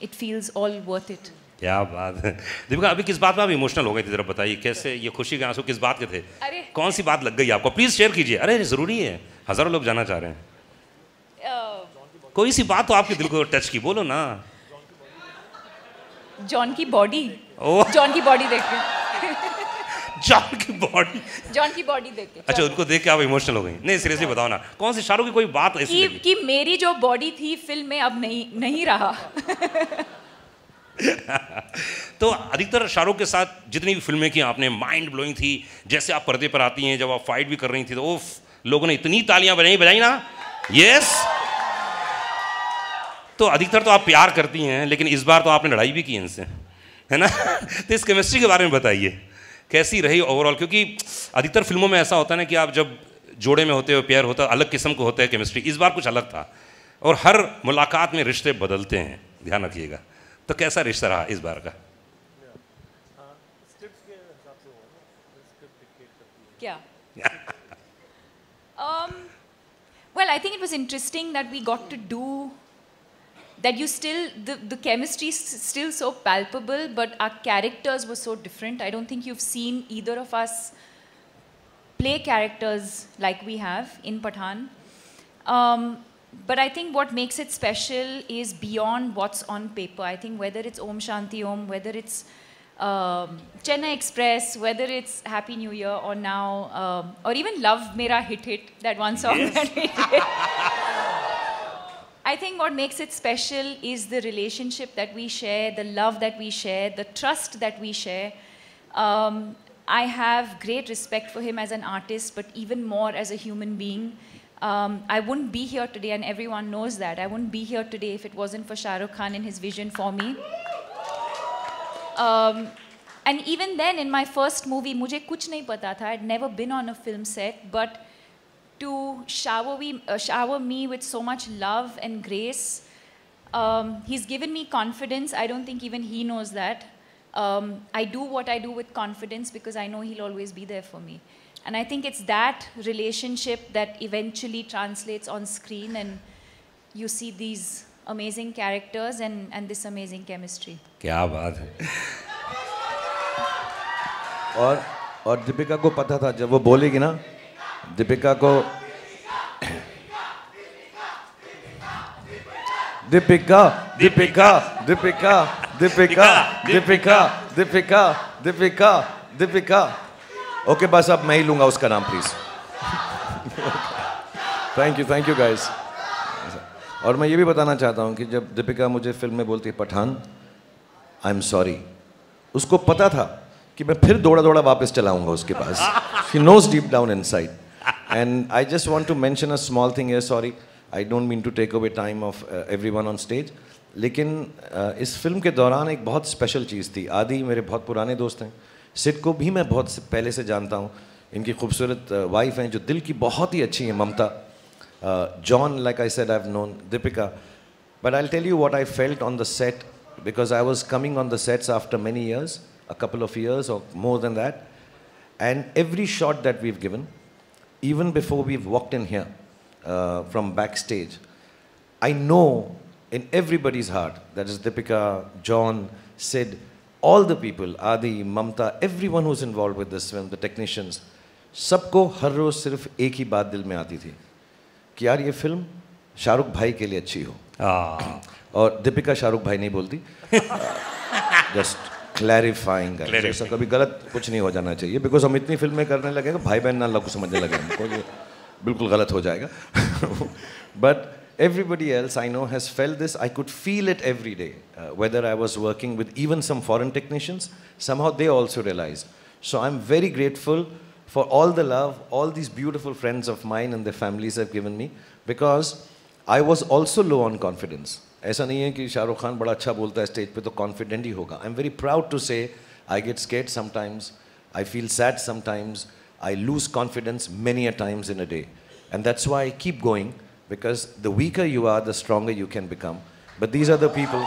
Speaker 3: it feels all worth it.
Speaker 1: क्या बात है दीपिका, अभी किस बात में आप emotional हो गई थी, जरा बताइए कैसे, ये खुशी के आंसू किस बात के थे?
Speaker 3: अरे
Speaker 1: कौन सी बात लग गई आपको, प्लीज शेयर कीजिए। अरे जरूरी है, हजारों लोग जानना चाह रहे हैं। कोई सी बात तो आपके दिल को टच की, बोलो ना।
Speaker 3: जॉन की बॉडी,
Speaker 1: ओह,
Speaker 3: जॉन की बॉडी देख के
Speaker 1: जॉन की बॉडी,
Speaker 3: जॉन की बॉडी देख के,
Speaker 1: अच्छा उनको देख के आप इमोशनल हो गई? नहीं सीरियसली बताओ ना, कौन सी शाहरुख की कोई बात ऐसी लगी?
Speaker 3: कि मेरी जो बॉडी थी फिल्म में अब नहीं रहा।
Speaker 1: तो अधिकतर शाहरुख के साथ जितनी भी फिल्में की आपने, माइंड ब्लोइंग थी। जैसे आप पर्दे पर आती हैं, जब आप फाइट भी कर रही थी तो ओफ, लोगों ने इतनी तालियां बजाई ना। यस, तो अधिकतर तो आप प्यार करती हैं, लेकिन इस बार तो आपने लड़ाई भी की इनसे, है ना? तो इस केमिस्ट्री के बारे में बताइए, कैसी रही ओवरऑल? क्योंकि अधिकतर फिल्मों में ऐसा होता है ना कि आप जब जोड़े में होते हो, पेयर होता है, अलग किस्म को होता है केमिस्ट्री। इस बार कुछ अलग था, और हर मुलाकात में रिश्ते बदलते हैं, ध्यान रखिएगा। तो कैसा रिश्ता रहा इस बार का?
Speaker 3: क्या? Well, I think it was interesting that we got to do that. You still, the chemistry is still so palpable, but our characters were so different. I don't think you've seen either of us play characters like we have in Pathaan. But I think what makes it special is beyond what's on paper. I think whether it's Om Shanti Om, whether it's Chennai Express, whether it's Happy New Year, or now, or even Love Mera Hit, that one song that we did. I think what makes it special is the relationship that we share, the love that we share, the trust that we share. I have great respect for him as an artist, but even more as a human being. I wouldn't be here today, and everyone knows that. I wouldn't be here today if it wasn't for Shah Rukh Khan and his vision for me. And even then, in my first movie, मुझे कुछ नहीं पता था. I'd never been on a film set, but to shower me with so much love and grace, he's given me confidence. I don't think even he knows that. I do what I do with confidence because I know he'll always be there for me. And I think it's that relationship that eventually translates on screen, and you see these amazing characters and this amazing chemistry.
Speaker 1: क्या बात है।
Speaker 2: और दीपिका को पता था, जब वो बोलेगी ना, दीपिका को दीपिका दीपिका दीपिका दीपिका दीपिका दीपिका दीपिका दीपिका, ओके बस अब मैं ही लूंगा उसका नाम प्लीज। Thank you guys. और मैं ये भी बताना चाहता हूँ कि जब दीपिका मुझे फिल्म में बोलती है पठान, आई एम सॉरी, उसको पता था कि मैं फिर दौड़ा वापस चलाऊंगा उसके पास। She knows deep down inside, and I just want to mention a small thing here, sorry I don't mean to take away time of everyone on stage, लेकिन इस फिल्म के दौरान एक बहुत स्पेशल चीज़ थी। आदि मेरे बहुत पुराने दोस्त हैं, सिड को भी मैं बहुत पहले से जानता हूँ, इनकी खूबसूरत वाइफ हैं जो दिल की बहुत ही अच्छी हैं, ममता. John, like I said, I've known Deepika. But I'll tell you what I felt on the set, because I was coming on the sets after many years, a couple of years or more than that. And every shot that we've given, even before we've walked in here from backstage, I know in everybody's heart, that is Deepika, John, Sid, all the people, Adi, Mamta, everyone who's involved with this film, the technicians, सबको हर रोज सिर्फ एक ही बात दिल में आती थी कि यार ये फिल्म शाहरुख भाई के लिए अच्छी हो. और दीपिका शाहरुख भाई नहीं बोलती, जस्ट क्लैरिफाइंग, ऐसा कभी गलत कुछ नहीं हो जाना चाहिए, बिकॉज हम इतनी फिल्में करने लगे भाई बहन ना लोग समझने लगे हमको, ये बिल्कुल गलत हो जाएगा. But everybody else I know has felt this. I could feel it every day, whether I was working with even some foreign technicians, somehow they also realized. So I'm very grateful for all the love, all these beautiful friends of mine and their families have given me, because I was also low on confidence. ऐसा नहीं है कि शाहरुख खान बड़ा अच्छा बोलता है stage पे तो कॉन्फिडेंट ही होगा. I'm very proud to say I get scared sometimes, I feel sad sometimes, I lose confidence many a times in a day. And that's why I keep going, because the weaker you are, the stronger you can become. But these are the people,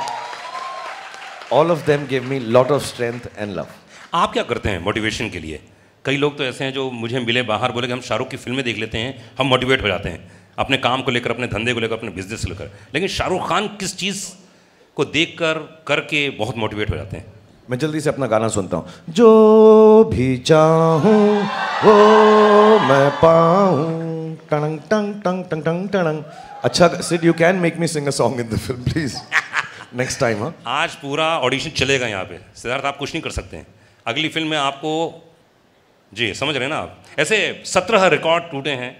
Speaker 2: all of them give me lot of strength and love.
Speaker 1: आप क्या करते हैं motivation के लिए? कई लोग तो ऐसे हैं जो मुझे मिले बाहर, बोले कि हम शाहरुख की फिल्में देख लेते हैं, हम मोटिवेट हो जाते हैं अपने काम को लेकर, अपने धंधे को लेकर, अपने बिजनेस को लेकर. लेकिन शाहरुख खान किस चीज़ को देखकर करके बहुत मोटिवेट हो जाते हैं?
Speaker 2: मैं जल्दी से अपना गाना सुनता हूँ. जो भी चाहूँ वो मैं पाऊँ, टंग टंग टंग टंग टंग टंग. अच्छा Sid, you can make me sing a song in the film please next time. हाँ,
Speaker 1: आज पूरा ऑडिशन चलेगा यहाँ पे. सिद्धार्थ आप कुछ नहीं कर सकते हैं. अगली फिल्म में आपको, जी समझ रहे हैं ना आप, ऐसे 17 रिकॉर्ड टूटे हैं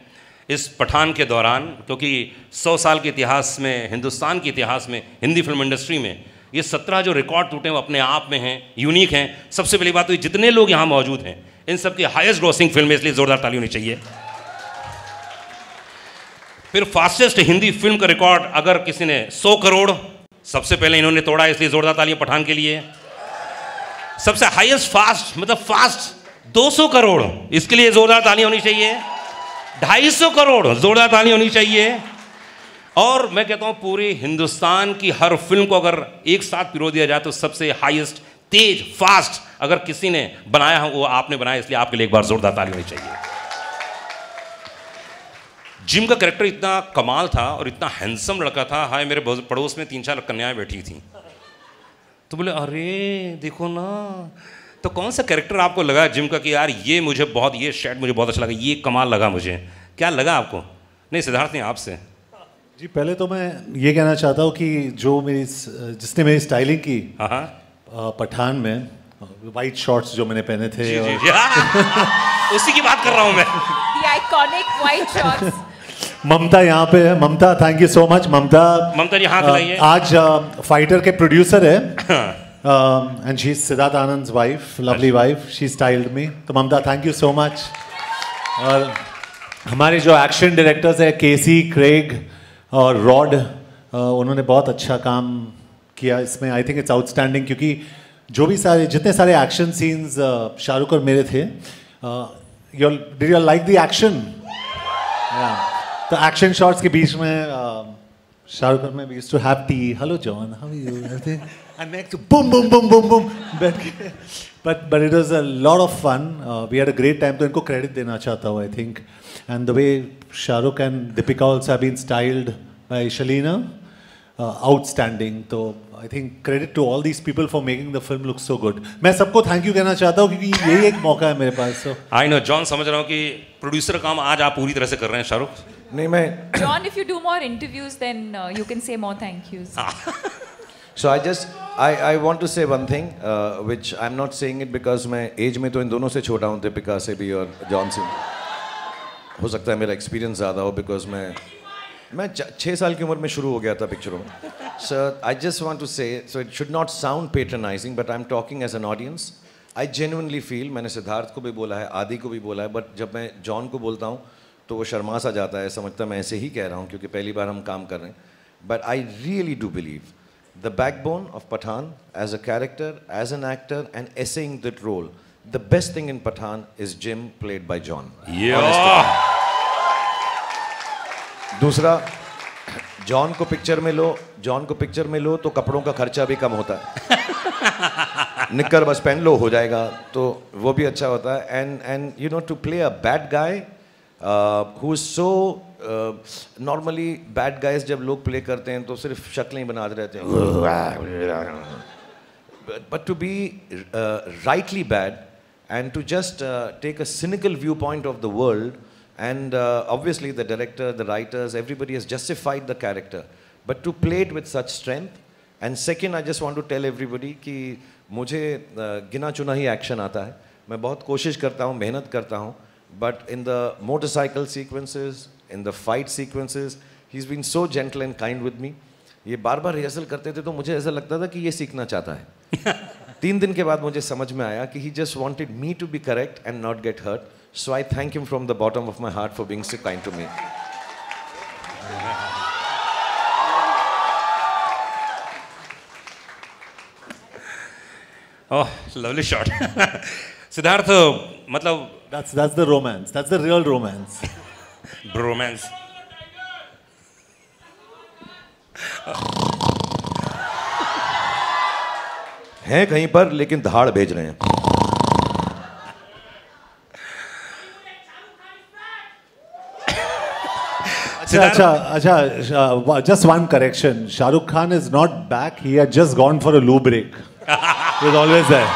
Speaker 1: इस पठान के दौरान, क्योंकि 100 साल के इतिहास में, हिंदुस्तान के इतिहास में, हिंदी फिल्म इंडस्ट्री में ये 17 जो रिकॉर्ड टूटे हैं वो अपने आप में हैं, यूनिक हैं. सबसे पहली बात तो जितने लोग यहाँ मौजूद हैं इन सब की हाईएस्ट ग्रॉसिंग फिल्म है, इसलिए जोरदार ताली होनी चाहिए. फिर फास्टेस्ट हिंदी फिल्म का रिकॉर्ड अगर किसी ने 100 करोड़ सबसे पहले इन्होंने तोड़ा, इसलिए जोरदार तालियां पठान के लिए. सबसे हाईएस्ट फास्ट, मतलब फास्ट 200 करोड़, इसके लिए जोरदार तालियां होनी चाहिए. 250 करोड़, जोरदार तालियां होनी चाहिए. और मैं कहता हूं पूरे हिंदुस्तान की हर फिल्म को अगर एक साथ पिरो दिया जाए तो सबसे हाईएस्ट, तेज, फास्ट अगर किसी ने बनाया हो वो आपने बनाया, इसलिए आपके लिए एक बार जोरदार ताली होनी चाहिए. जिम का कैरेक्टर इतना कमाल था और इतना हैंडसम लड़का था. हाय, मेरे पड़ोस में 3-4 कन्याएं बैठी थी, तो बोले अरे देखो ना. तो कौन सा कैरेक्टर आपको लगा जिम का कि यार ये मुझे बहुत, ये शर्ट मुझे बहुत अच्छा लगा, ये कमाल लगा मुझे? क्या लगा आपको? नहीं सिद्धार्थ नहीं, आपसे.
Speaker 4: जी पहले तो मैं ये कहना चाहता हूँ कि जो मेरी, जिसने मेरी स्टाइलिंग की पठान में, वाइट शॉर्ट्स जो मैंने पहने थे,
Speaker 1: जी, जी, उसी की बात कर रहा हूँ मैं.
Speaker 3: The iconic white shorts.
Speaker 4: ममता यहाँ पे है. Mamta, thank you so much. Mamta
Speaker 1: ji हाथ लगाइए.
Speaker 4: आज फाइटर के प्रोड्यूसर है, and she is Siddharth Anand's wife, lovely wife. She styled me. तो Mamta thank you so much. और हमारे जो एक्शन डायरेक्टर्स है, केसी, क्रेग और रॉड, उन्होंने बहुत अच्छा काम किया इसमें. आई थिंक इट्स आउटस्टैंडिंग, क्योंकि जो भी सारे, जितने सारे एक्शन सीन्स शाहरुख और मेरे थे, did you like the action? तो एक्शन शॉट्स के बीच में शाहरुख और मैं we used to have tea. Hello John, how are you? Everything. And next boom boom boom boom boom. But it was a lot of fun. We had a great time. तो इनको credit देना चाहता हूँ, I think. And the way Shahrukh and Deepika also have been styled by Shaleena, outstanding. तो आई think credit to all these people for making the film look so good. मैं सबको thank you कहना चाहता हूँ, क्योंकि यही एक मौका है मेरे पास. सो
Speaker 1: आई नो जॉन, समझ रहा हूँ कि प्रोड्यूसर काम आज आप पूरी तरह से कर रहे हैं शाहरुख.
Speaker 2: नहीं मैं
Speaker 3: John, if you do more interviews, then you can say more thank yous.
Speaker 2: So I want to say one thing, which I'm not saying it because मैं एज में तो इन दोनों से छोटा हूँ, दीपिका से भी और जॉन से. हो सकता है मेरा एक्सपीरियंस ज़्यादा हो, बिकॉज मैं 6 साल की उम्र में शुरू हो गया था पिक्चरों में. So I just want to say, so it should not sound patronizing, but I'm talking as an audience. I genuinely feel, मैंने सिद्धार्थ को भी बोला है, आदि को भी बोला है, बट जब मैं जॉन को बोलता हूँ तो वो शर्मा सा जाता है, समझता मैं ऐसे ही कह रहा हूँ क्योंकि पहली बार हम काम कर रहे हैं. But I really do believe the backbone of Pathaan, as a character, as an actor, and essaying that role, the best thing in Pathaan is Jim, played by John.
Speaker 1: Yeah.
Speaker 2: दूसरा, जॉन को पिक्चर में लो तो कपड़ों का खर्चा भी कम होता है. निक्कर बस पहन लो हो जाएगा, तो वो भी अच्छा होता है. And you know, to play a bad guy who is so, normally bad guys जब लोग प्ले करते हैं तो सिर्फ शक्लें ही बनाते रहते हैं. But to be rightly bad and to just take a cynical viewpoint of the world, and obviously the director, the writers, everybody has justified the character, but to play it with such strength. And second, I just want to tell everybody कि मुझे गिना चुना ही action आता है. मैं बहुत कोशिश करता हूँ, मेहनत करता हूँ, but in the motorcycle sequences, in the fight sequences, he's been so gentle and kind with me. ये बार बार रिहर्सल करते थे तो मुझे ऐसा लगता था कि ये सीखना चाहता है. 3 दिन के बाद मुझे समझ में आया कि he just wanted me to be correct and not get hurt. So I thank him from the bottom of my heart for being so kind to me.
Speaker 1: Oh, lovely shot. Siddharth, मतलब
Speaker 4: That's the romance. That's the real romance.
Speaker 1: bromance.
Speaker 2: हैं कहीं पर, लेकिन धाड़ भेज रहे हैं.
Speaker 4: अच्छा, just one correction. Shah Rukh Khan is not back. He had just gone for a loo break. He was always there.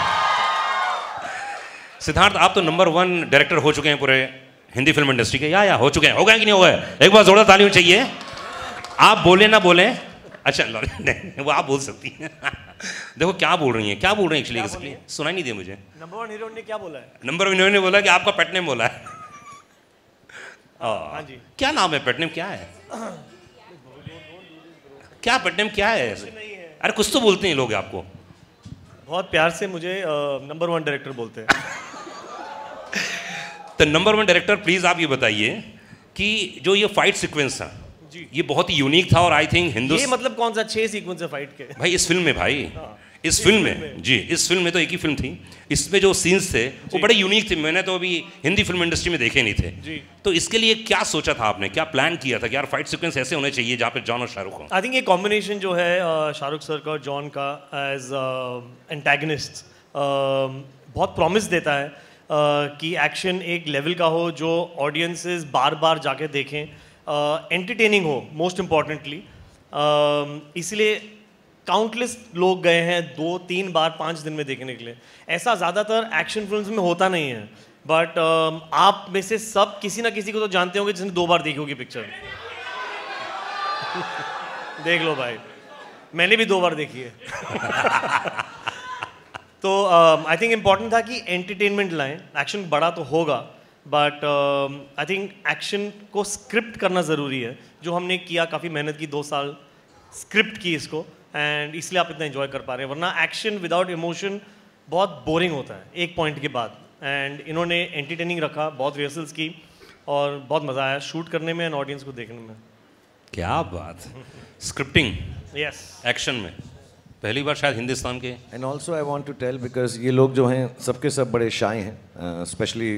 Speaker 1: Siddharth, आप तो नंबर 1 डायरेक्टर हो चुके हैं पूरे हिंदी फिल्म इंडस्ट्री के. या हो चुके हैं, हो गए कि नहीं हो गए? एक बार जोरदार तालियां चाहिए. आप बोले ना बोले, अच्छा नहीं, वो आप बोल सकती हैं. देखो क्या बोल रही हैं एक्चुअली, सुनाई नहीं दे मुझे.
Speaker 5: नंबर 1 हीरोइन ने क्या बोला है?
Speaker 1: नंबर 1 हीरोइन ने बोला कि आपका पेट नेम बोला है.
Speaker 5: हाँ जी.
Speaker 1: क्या नाम है? पेट नेम क्या है? क्या पेट नेम क्या है? अरे कुछ तो बोलते हैं लोग आपको.
Speaker 5: बहुत प्यार से मुझे नंबर 1 डायरेक्टर बोलते हैं.
Speaker 1: तो नंबर 1 डायरेक्टर, प्लीज आप ये बताइए कि जो ये फाइट सीक्वेंस था ये बहुत ही यूनिक था, और आई थिंक
Speaker 5: ये मतलब कौन सा 6 सीक्वेंस है फाइट के?
Speaker 1: भाई इस फिल्म में, इस फिल्म में जी, इस फिल्म में तो एक ही फिल्म थी. इसमें जो सीन्स थे वो बड़े यूनिक थे. मैंने तो अभी हिंदी फिल्म इंडस्ट्री में देखे नहीं थे
Speaker 5: जी.
Speaker 1: तो इसके लिए क्या सोचा था आपने, क्या प्लान किया था कि यार फाइट सीक्वेंस ऐसे होने चाहिए जहाँ पे जॉन और शाहरुख हो?
Speaker 5: आई थिंक ये कॉम्बिनेशन जो है शाहरुख सर का और जॉन का एज एंटेगनिस्ट बहुत प्रॉमिस देता है कि एक्शन एक लेवल का हो जो ऑडियंसेस बार बार जाके देखें, एंटरटेनिंग हो मोस्ट इम्पॉर्टेंटली. इसलिए काउंटलेस लोग गए हैं 2, 3 बार 5 दिन में देखने के लिए. ऐसा ज़्यादातर एक्शन फिल्म्स में होता नहीं है, बट आप में से सब किसी ना किसी को तो जानते होंगे जिसने 2 बार देखी होगी पिक्चर. देख लो भाई, मैंने भी 2 बार देखी है. तो आई थिंक इम्पॉर्टेंट था कि एंटरटेनमेंट लाएं. एक्शन बड़ा तो होगा, बट आई थिंक एक्शन को स्क्रिप्ट करना ज़रूरी है, जो हमने किया. काफ़ी मेहनत की, 2 साल स्क्रिप्ट की इसको, एंड इसलिए आप इतना एंजॉय कर पा रहे हैं. वरना एक्शन विदाउट इमोशन बहुत बोरिंग होता है एक पॉइंट के बाद. एंड इन्होंने एंटरटेनिंग रखा, बहुत रिहर्सल्स की और बहुत मज़ा आया शूट करने में एंड ऑडियंस को देखने में.
Speaker 1: क्या बात. स्क्रिप्टिंग,
Speaker 5: यस,
Speaker 1: एक्शन में पहली बार शायद हिंदुस्तान के.
Speaker 2: And also I want to tell, because ये लोग जो हैं सबके सब बड़े शाय हैं, स्पेशली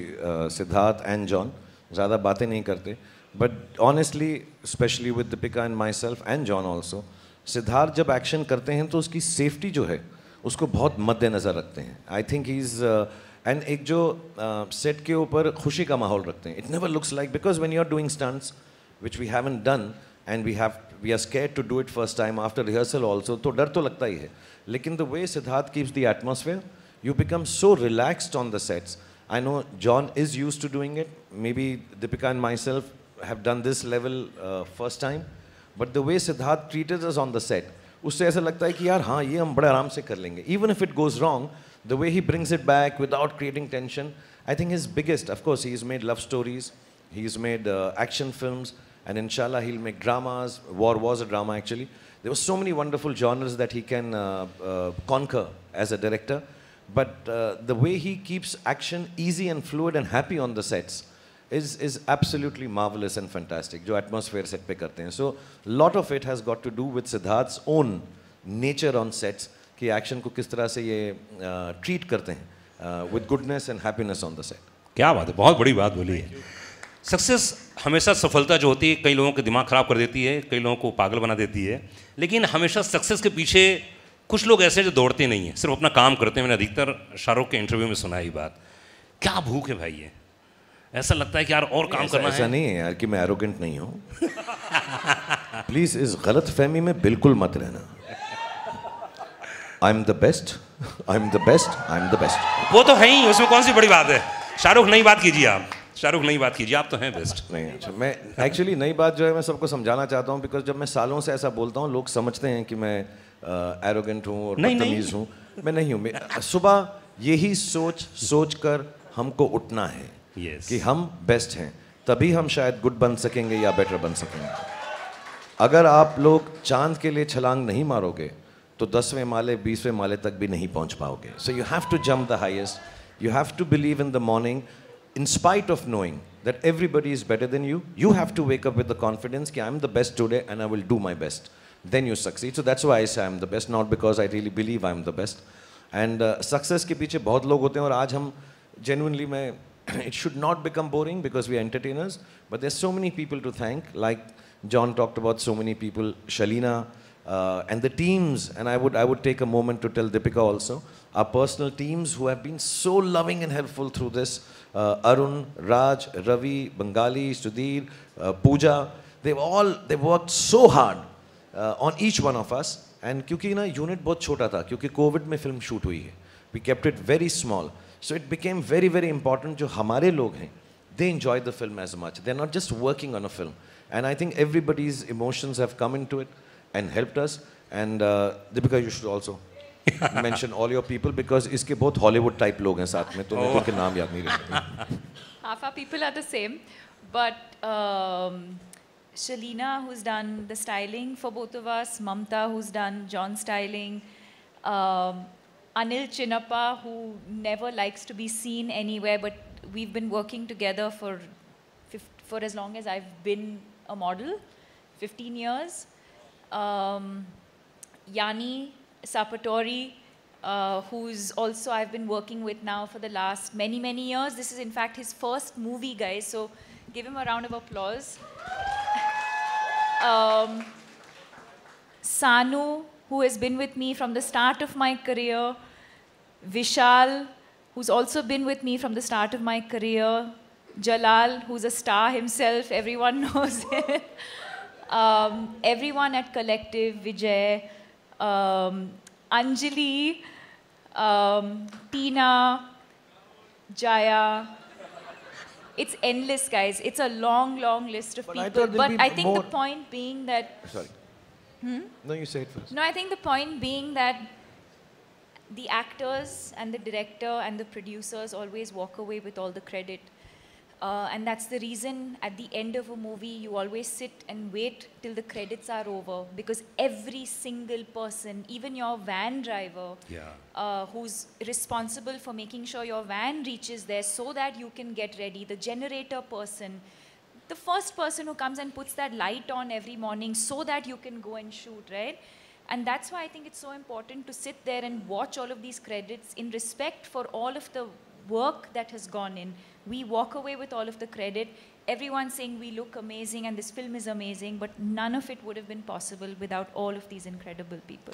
Speaker 2: सिद्धार्थ एंड जॉन. ज़्यादा बातें नहीं करते, but honestly specially with Deepika and my self and John also, Siddharth जब एक्शन करते हैं तो उसकी सेफ्टी जो है उसको बहुत मद्देनज़र रखते हैं. आई थिंक ही इज़ एंड एक जो सेट के ऊपर खुशी का माहौल रखते हैं. It never looks like, because when you are doing stunts which we haven't done and we are scared to do it first time after rehearsal also, तो डर तो लगता ही है. लेकिन the way Siddharth keeps the atmosphere, you become so relaxed on the sets. I know John is used to doing it. Maybe Deepika and myself have done this level first time. But the way Siddharth treated us on the set, उससे ऐसा लगता है कि यार हाँ ये हम बड़े आराम से कर लेंगे. Even if it goes wrong, the way he brings it back without creating tension, I think his biggest, of course, he's made love stories, he's made action films, and inshallah he'll make dramas. War was a drama actually. There were so many wonderful genres that he can conquer as a director. But the way he keeps action easy and fluid and happy on the sets is absolutely marvelous and fantastic. जो atmosphere set पे करते हैं. So lot of it has got to do with Siddharth's own nature on sets कि action को किस तरह से ये treat करते हैं. with goodness and happiness on the set.
Speaker 1: क्या बात है, बहुत बड़ी बात बोली है। सक्सेस हमेशा, सफलता जो होती है कई लोगों के दिमाग ख़राब कर देती है, कई लोगों को पागल बना देती है, लेकिन हमेशा सक्सेस के पीछे कुछ लोग ऐसे जो दौड़ते नहीं हैं, सिर्फ अपना काम करते हैं। मैंने अधिकतर शाहरुख के इंटरव्यू में सुना है ये बात। क्या भूख है भाई ये, ऐसा लगता है कि यार और काम करना है।
Speaker 2: ऐसा नहीं है यार कि मैं एरोगेंट नहीं हूँ। प्लीज़ इस गलत फहमी में बिल्कुल मत रहना। I am the best, I am the best, I am the best.
Speaker 1: वो तो है ही, उसमें कौन सी बड़ी बात है। शाहरुख नई बात कीजिए आप, शाहरुख नई बात कीजिए, आप तो हैं बेस्ट।
Speaker 2: नहीं, अच्छा, मैं एक्चुअली नई बात जो है मैं सबको समझाना चाहता हूँ, बिकॉज जब मैं सालों से ऐसा बोलता हूँ लोग समझते हैं कि मैं एरोगेंट हूँ और बदतमीज हूँ। मैं नहीं हूँ। सुबह यही सोच कर हमको उठना है कि हम बेस्ट हैं, तभी हम शायद गुड बन सकेंगे या बेटर बन सकेंगे। अगर आप लोग चांद के लिए छलांग नहीं मारोगे तो 10वें माले 20वें माले तक भी नहीं पहुंच पाओगे। So you have to jump the highest, you have to believe in the morning in spite of knowing that everybody is better than you. You have to wake up with the confidence that I'm the best today and I will do my best. Then you succeed. So that's why I say I'm the best, not because I really believe I'm the best. And success के पीछे बहुत लोग होते हैं, और आज हम genuinely it should not become boring because we are entertainers, but there's so many people to thank, like John talked about so many people, Shalina, and the teams, and I would take a moment to tell Deepika also, our personal teams who have been so loving and helpful through this. Arun, Raj, Ravi, Bengali, Sudhir, Pooja, they've worked so hard on each one of us. And क्योंकि ना unit बहुत छोटा था, क्योंकि Covid में film shoot हुई है, we kept it very small, so it became very very important. जो हमारे लोग हैं, they enjoy the film as much. They're not just working on a film, and I think everybody's emotions have come into it and helped us. And Deepika, you should also mention all your people because इसके बहुत Hollywood type लोग हैं साथ में, तो मेरे को नाम याद नहीं रहते।
Speaker 3: Half our people are the same, but Shalina, who's done the styling for both of us, Mamta, who's done John's styling, Anil Chinnappa, who never likes to be seen anywhere, but we've been working together for as long as I've been a model, 15 years. Yanni Sapatori, who's also I've been working with now for the last many years. This is in fact his first movie, guys, so give him a round of applause. Sanu, who has been with me from the start of my career. Vishal, who's also been with me from the start of my career. Jalal, who's a star himself, everyone knows it. Everyone at Collective, Vijay, Anjali, Tina, Jaya. It's endless, guys. It's a long list of people. But I think the point being that...
Speaker 2: Sorry. No, you say it first.
Speaker 3: No, I think the point being that the actors and the director and the producers always walk away with all the credit. And that's the reason at the end of a movie, you always sit and wait till the credits are over, because every single person, even your van driver, who's responsible for making sure your van reaches there so that you can get ready, the generator person, the first person who comes and puts that light on every morning so that you can go and shoot, right? And that's why I think it's so important to sit there and watch all of these credits in respect for all of the work that has gone in. We walk away with all of the credit. Everyone's saying we look amazing and this film is amazing, but none of it would have been possible without all of these incredible people.